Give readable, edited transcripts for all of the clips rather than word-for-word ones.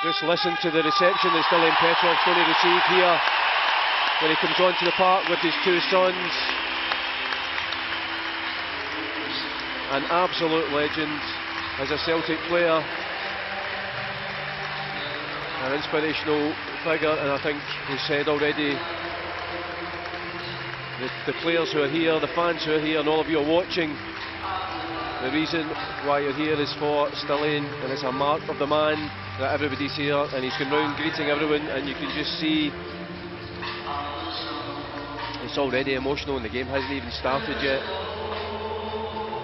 Just listen to the reception that Stiliyan Petrov's going to receive here when he comes onto the park with his two sons. An absolute legend as a Celtic player, an inspirational figure, and I think he said already, the players who are here, the fans who are here, and all of you are watching, the reason why you're here is for Stiliyan, and it's a mark of the man that everybody's here, and he's going round greeting everyone, and you can just see it's already emotional, and the game hasn't even started yet.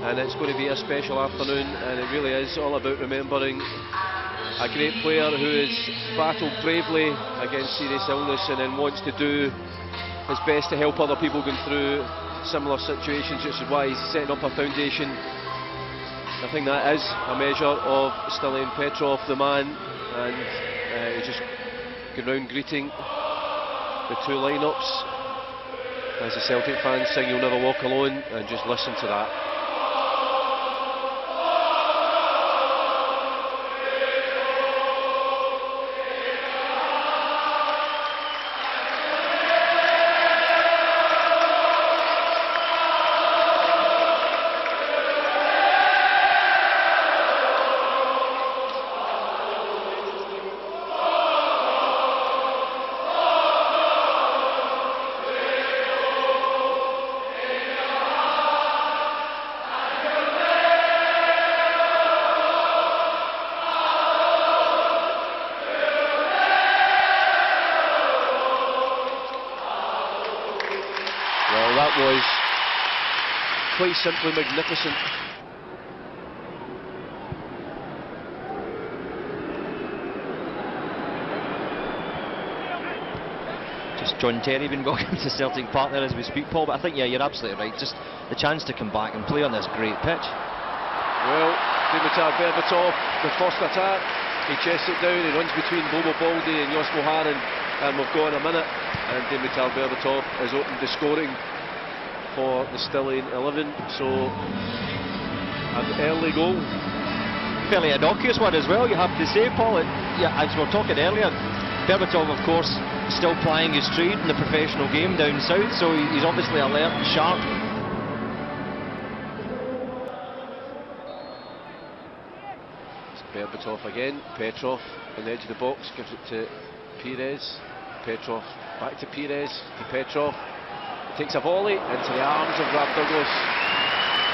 And it's going to be a special afternoon, and it really is all about remembering a great player who has battled bravely against serious illness and then wants to do his best to help other people going through similar situations, which is why he's setting up a foundation. I think that is a measure of Stiliyan Petrov, the man, and he's just going round greeting the two lineups as the Celtic fans sing "You'll Never Walk Alone," and just listen to that. Well, that was quite simply magnificent. Just John Terry been walking to Celtic Park there as we speak, Paul, but I think, yeah, you're absolutely right. Just the chance to come back and play on this great pitch. Well, Dimitar Berbatov, the first attack, he chests it down, he runs between Bobo Baldi and Josko Haran, and we've got in a minute, and Dimitar Berbatov has opened the scoring for the Stiliyan 11, so an early goal. Fairly innocuous one as well, you have to say, Paul. Yeah, as we were talking earlier, Berbatov, of course, still plying his trade in the professional game down south, so he's obviously alert and sharp. It's Berbatov again, Petrov on the edge of the box, gives it to Pires, Petrov back to Pires, to Petrov, he takes a volley into the arms of Rob Douglas.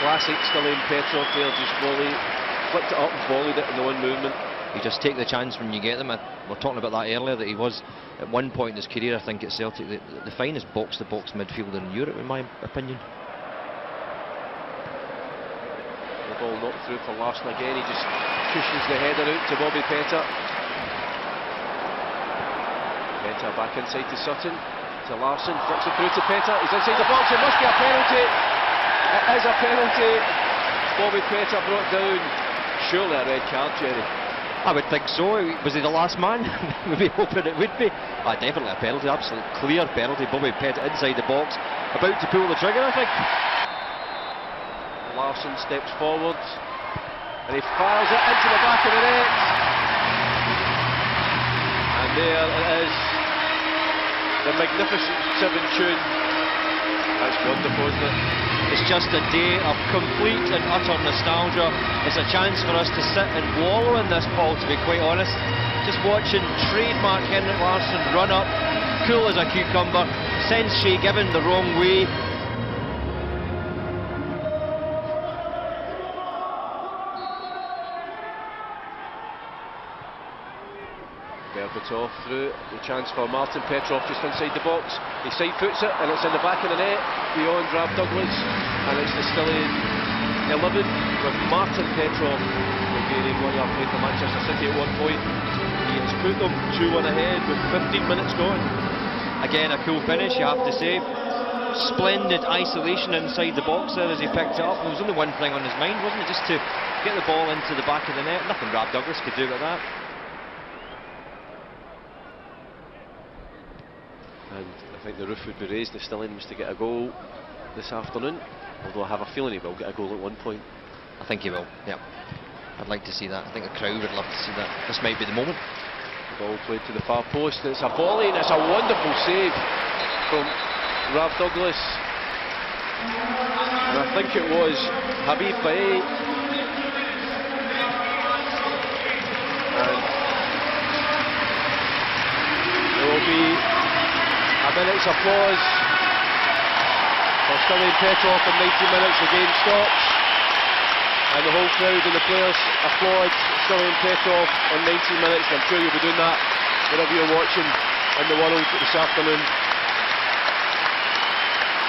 Classic Stiliyan Petrov there, just volley, flicked it up and volleyed it in the one movement. You just take the chance when you get them. We were talking about that earlier, that he was at one point in his career, I think, at Celtic, the finest box-to-box midfielder in Europe, in my opinion. The ball knocked through for Larsson again, he just cushions the header out to Bobby Petr. Petr back inside to Sutton, to Larsson, flicks it through to Petr, he's inside the box, it must be a penalty. It is a penalty. Bobby Petr brought down, surely a red card, Jerry. I would think so. Was he the last man? We'd be hoping it would be. Definitely a penalty, absolute clear penalty. Bobby Petr inside the box, about to pull the trigger, I think. Larsson steps forward and he fires it into the back of the net. And there it is, the magnificent 7 tune. That's wonderful, isn't it? It's just a day of complete and utter nostalgia. It's a chance for us to sit and wallow in this, Paul, to be quite honest. Just watching trademark Henrik Larsson run up, cool as a cucumber, sends Shay Given the wrong way. Berbatov through, the chance for Martin Petrov just inside the box. He side foots it and it's in the back of the net beyond Rob Douglas, and it's the Stiliyan 11 with Martin Petrov, Bulgarian winner, played for Manchester City at one point. He has put them 2-1 ahead with 15 minutes gone. Again, a cool finish, you have to say. Splendid isolation inside the box there as he picked it up. There was only one thing on his mind, wasn't it? Just to get the ball into the back of the net. Nothing Rob Douglas could do with that. And I think the roof would be raised if Stiliyan was to get a goal this afternoon, although I have a feeling he will get a goal at one point. I think he will, yeah. I'd like to see that. I think the crowd would love to see that. This might be the moment. Ball played to the far post, it's a volley and it's a wonderful save from Rav Douglas. And I think it was Habib Bae. And there will be a minute's applause for Stiliyan Petrov in 90 minutes. The game stops and the whole crowd and the players applaud Stiliyan Petrov in 90 minutes. I'm sure you'll be doing that wherever you're watching in the world this afternoon.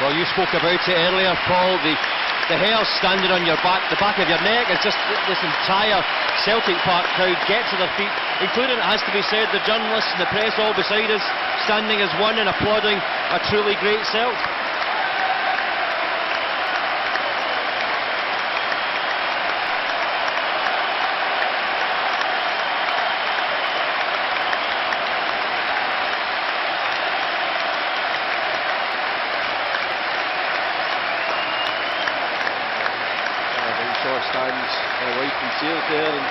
Well, you spoke about it earlier, Paul, the hair standing on your back, the back of your neck. It's just this entire Celtic Park crowd get to their feet, including, it has to be said, the journalists and the press all beside us, standing as one and applauding a truly great Celt. Stands wife and tears there, and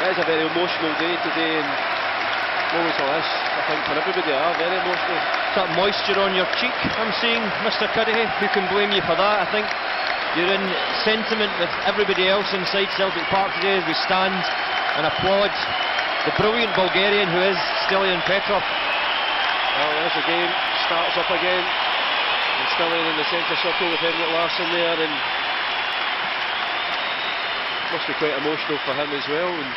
it is a very emotional day today, and moments like this, I think, for everybody are very emotional. That moisture on your cheek, I'm seeing, Mr. Curry. Who can blame you for that? I think you're in sentiment with everybody else inside Celtic Park today as we stand and applaud the brilliant Bulgarian who is Stiliyan Petrov. Well, as the game starts up again, and Stiliyan in the centre circle with Henrik Larsson there, and must be quite emotional for him as well. And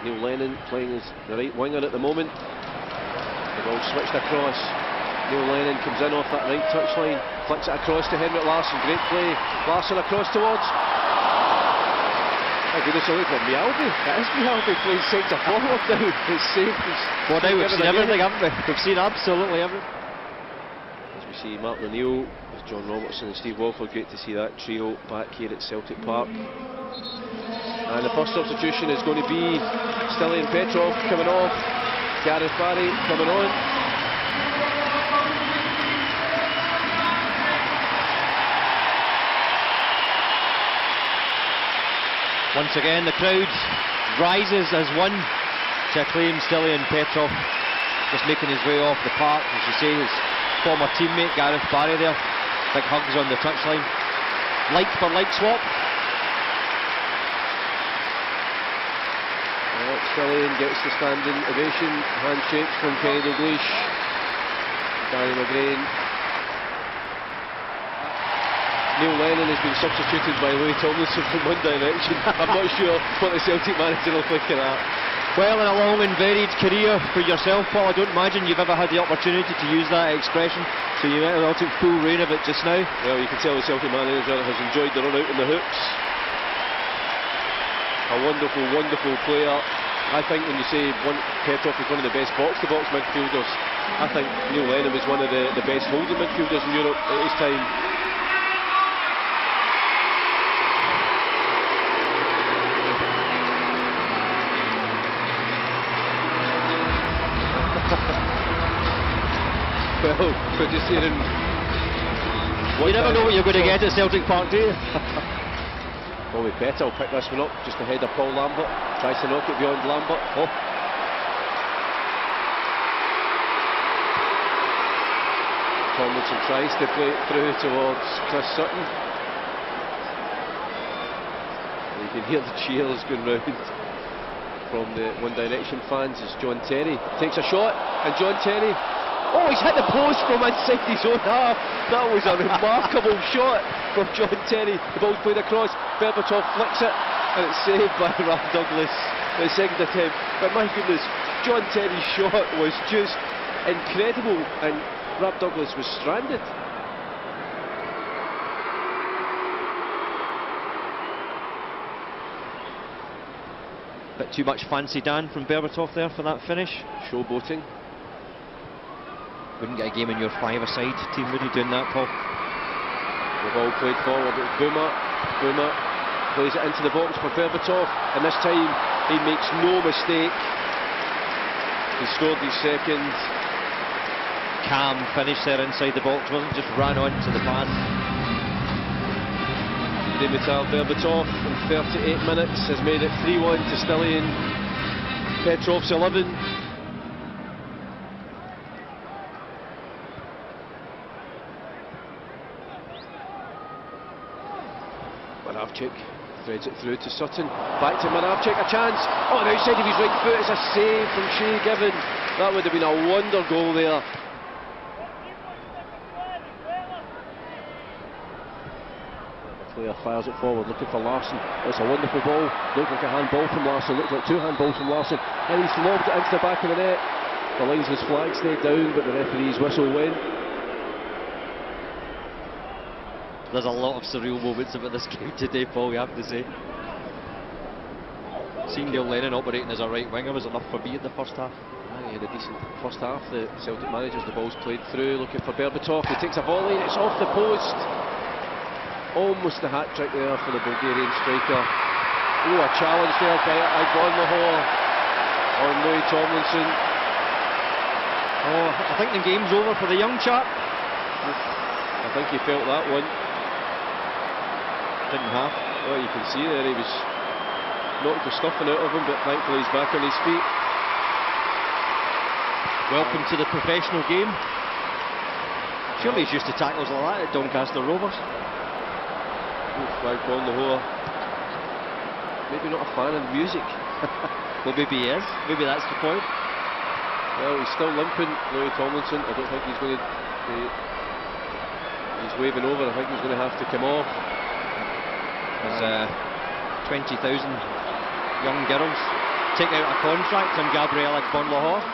Neil Lennon playing as the right winger at the moment. The ball switched across. Neil Lennon comes in off that right touchline, flicks it across to Henrik Larsson. Great play. Larsson across towards. My goodness, away from Mjalby. That is Mjalby playing centre forward now. It's safe. Well, now we've seen everything, haven't we? We've seen absolutely everything. As we see Mark Laniel, John Robertson and Steve Walford, great to see that trio back here at Celtic Park. And the first substitution is going to be Stiliyan Petrov coming off, Gareth Barry coming on. Once again the crowd rises as one to acclaim Stiliyan Petrov, just making his way off the park. As you say, his former teammate Gareth Barry there, big hugs on the touchline. Like for like swap. Stiliyan gets the standing ovation, handshakes from Kenny Dalglish, Danny McGrain. Neil Lennon has been substituted by Louis Tomlinson from One Direction. I'm not sure what the Celtic manager will think of that. Well, in a long and varied career for yourself, Paul, I don't imagine you've ever had the opportunity to use that expression, so you might have took full reign of it just now. Well, you can tell the Celtic manager has enjoyed the run out in the hooks. A wonderful, wonderful player. I think when you say Petrov is one of the best box-to-box midfielders, I think Neil Lennon was one of the best holding midfielders in Europe at his time. Well, we're just hearing... You never know what you're going to get at Celtic Park, do you? Bobby Petr will pick this one up just ahead of Paul Lambert. Tries to knock it beyond Lambert. Oh. Tomlinson tries to play it through towards Chris Sutton. And you can hear the cheers going round from the One Direction fans as John Terry takes a shot, and John Terry, oh, he's hit the post from inside his own half. That was a remarkable shot from John Terry. The ball's played across, Berbatov flicks it, and it's saved by Rav Douglas in the second attempt. But my goodness, John Terry's shot was just incredible, and Rav Douglas was stranded. Bit too much fancy, Dan, from Berbatov there for that finish. Showboating. Wouldn't get a game in your five-a-side team, would you, doing that, Paul? The ball played forward, it's Boomer. Boomer plays it into the box for Berbatov, and this time he makes no mistake. He scored his second. Calm finish there inside the box, wasn't just ran on to the pass. Dimitar Berbatov in 38 minutes has made it 3-1 to Stiliyan Petrov's 11. Manarchik threads it through to Sutton. Back to Manarchik, a chance. Oh, on the outside of his right foot, it's a save from Shea Given. That would have been a wonder goal there. Player fires it forward, looking for Larsson. It's a wonderful ball. Looked like a handball from Larsson. Looked like two handballs from Larsson. And he's lobbed it into the back of the net. The linesman's flag stayed down, but the referee's whistle went. There's a lot of surreal moments about this game today, Paul, you have to say. Seeing Neil Lennon operating as a right winger was enough for me in the first half. He had a decent first half. The Celtic managers, the ball's played through, looking for Berbatov. He takes a volley and it's off the post. Almost a hat-trick there for the Bulgarian striker. Oh, a challenge there by Ivan Lahore on Louis Tomlinson. Oh, I think the game's over for the young chap. I think he felt that one. Didn't have. Well, you can see there he was knocked the stuffing out of him, but thankfully he's back on his feet. Welcome to the professional game. Surely he's used to tackles like that at Doncaster Rovers. Flag on Lahore. Maybe not a fan of music. Well, maybe he is. Maybe that's the point. Well, he's still limping, Louis Tomlinson. I don't think he's going to be... He's waving over. I think he's going to have to come off. There's 20,000 young girls take out a contract on Gabriel Lahore.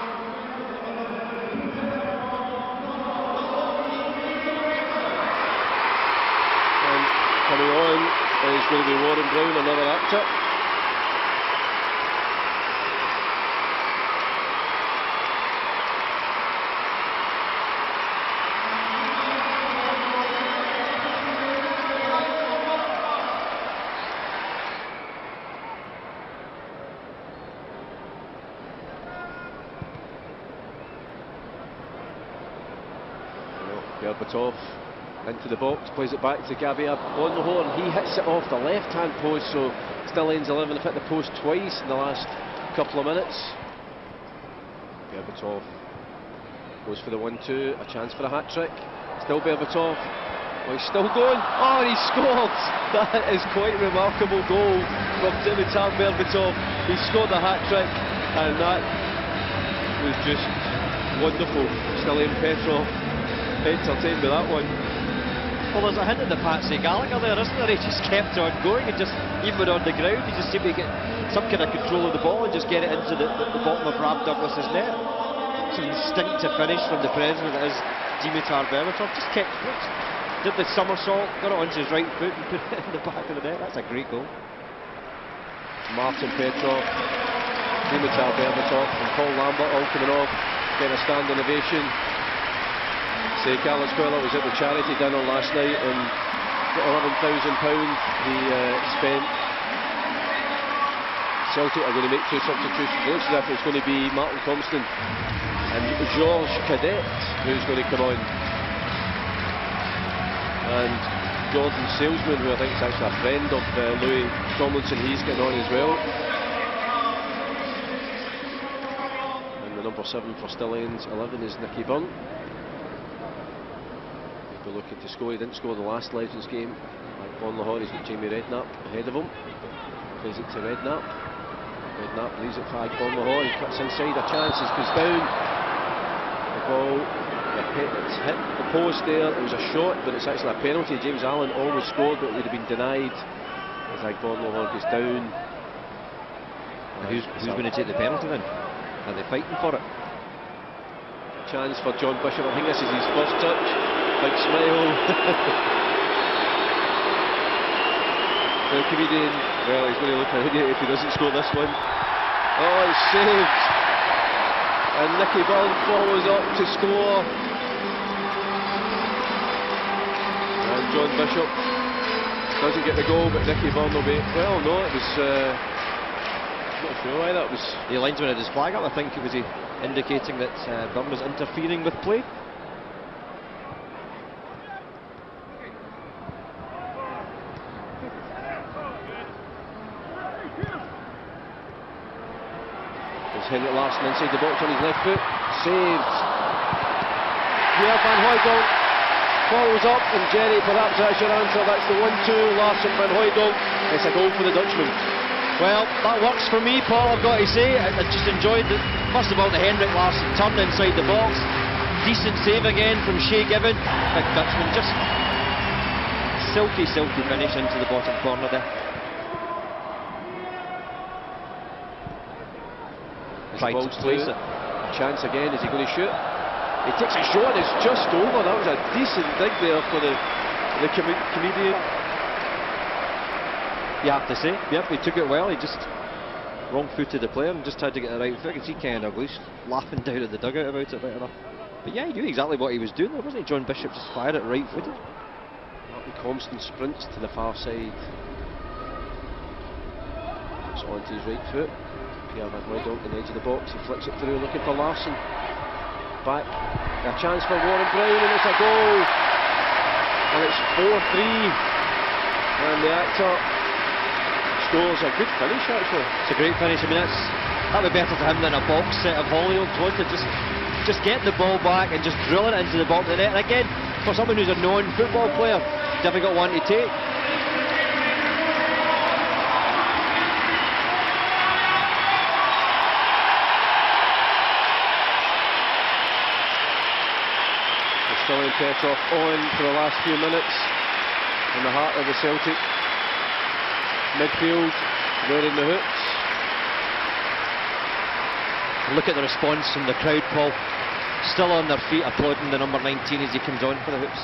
Coming on is going to be Warren Brown, another actor. Berbatov into the box, plays it back to Gabriel Lahore, and he hits it off the left-hand post, so Stiliyan's 11 have hit the post twice in the last couple of minutes. Berbatov goes for the 1-2, a chance for a hat-trick. Still Berbatov. Oh, he's still going. Oh, he scored! That is quite a remarkable goal from Dimitar Berbatov. He scored a hat-trick, and that was just wonderful. Stiliyan Petrov entertained with that one. Well, there's a hint of the Patsy Gallagher there, isn't there? He just kept on going, and just even on the ground, he just seemed to get some kind of control of the ball and just get it into the bottom of Rab Douglas's net. It's an instinctive finish from the president as Dimitar Berbatov. Just kept, did the somersault, got it onto his right foot and put it in the back of the net. That's a great goal. Martin Petrov, Dimitar Berbatov and Paul Lambert all coming off, getting a standing ovation. Say Carlos Coelho was at the charity dinner last night and £11,000 he spent. Celtic are going to make two substitutions. It looks as if it's going to be Martin Compston and Georges Cadet who's going to come on. And Jordan Salesman, who I think is actually a friend of Louis Tomlinson, he's getting on as well. And the number 7 for Stiliyan's 11 is Nicky Byrne. Looking to score. He didn't score the last Legends game. Like Lahore, he's got Jamie Redknapp ahead of him. Plays it to Redknapp. Redknapp leaves it for Lahore. He cuts inside. A chance. It goes down. The ball. It's hit the post there. It was a shot, but it's actually a penalty. James Allen almost scored, but it would have been denied as Lahore goes down. Who's going to take the penalty then? Are they fighting for it? Chance for John Bishop. I think this is his first touch. Big smile. The comedian, well, he's going to look an idiot if he doesn't score this one. Oh, he's saved. And Nicky Byrne follows up to score. And John Bishop doesn't get the goal, but Nicky Byrne will be... Well, no, it was... not sure why that was... The linesman had his flag up. I think it was indicating that Byrne was interfering with play. Henrik Larsson inside the box on his left foot, saved. Pierre van Hooijdonk follows up, and Jerry, perhaps that's your answer. That's the 1-2, Larsson van Hooijdonk. It's a goal for the Dutchman. Well, that works for me, Paul, I've got to say. I just enjoyed it. First of all, the Henrik Larsson turn inside the box. Decent save again from Shea Given. Big Dutchman, just silky finish into the bottom corner there. Tried to place it. Chance again, is he going to shoot? He takes a shot, it's just over. That was a decent dig there for the comedian. You have to say, yep, he took it well. He just wrong-footed the player and just tried to get the right foot. You can see Ken Douglas laughing down at the dugout about it right enough. But yeah, he knew exactly what he was doing there, wasn't he? John Bishop just fired it right-footed. Martin Compston sprints to the far side. It's onto his right foot. Pierre van Hooijdonk on the edge of the box. He flicks it through, looking for Larsson. Back, a chance for Warren Brown, and it's a goal. And it's 4-3. And the actor scores a good finish, actually. It's a great finish. I mean, that would be better for him than a box set of Hollyoaks. Wanted just get the ball back and just drill it into the bottom of the net. And again, for someone who's a non-football player, difficult one to take. Stiliyan Petrov on for the last few minutes in the heart of the Celtic midfield, wearing the hoops. Look at the response from the crowd, Paul. Still on their feet, applauding the number 19 as he comes on for the hoops.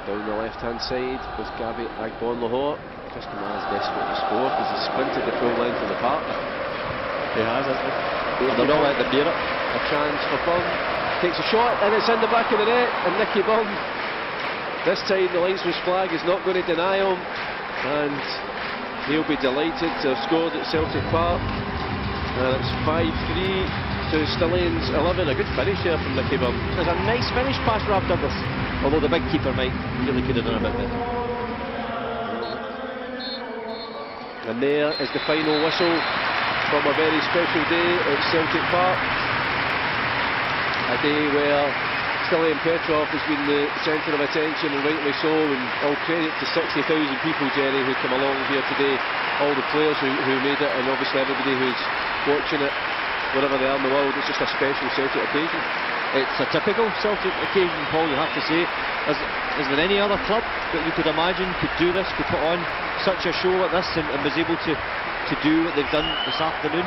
Down the left-hand side was Gabi Agbon-Lahore. Christian is desperate to score because he sprinted the full length of the park. He has, hasn't he? They're not letting them bear it. A chance for Byrne. Takes a shot and it's in the back of the net, and Nicky Byrne, this time the linesman's flag is not going to deny him, and he'll be delighted to have scored at Celtic Park. And it's 5-3 to Stiliyan's 11. A good finish here from Nicky Byrne. There's a nice finish past Rob Douglas, although the big keeper Mike really could have done a bit better. And there is the final whistle from a very special day at Celtic Park. A day where Stiliyan Petrov has been the centre of attention, and rightly so, and all credit to 60,000 people, Jerry, who come along here today, all the players who made it, and obviously everybody who's watching it wherever they are in the world. It's just a special Celtic occasion. It's a typical Celtic occasion, Paul, you have to say. Is there any other club that you could imagine could do this, could put on such a show like this, and was able to do what they've done this afternoon?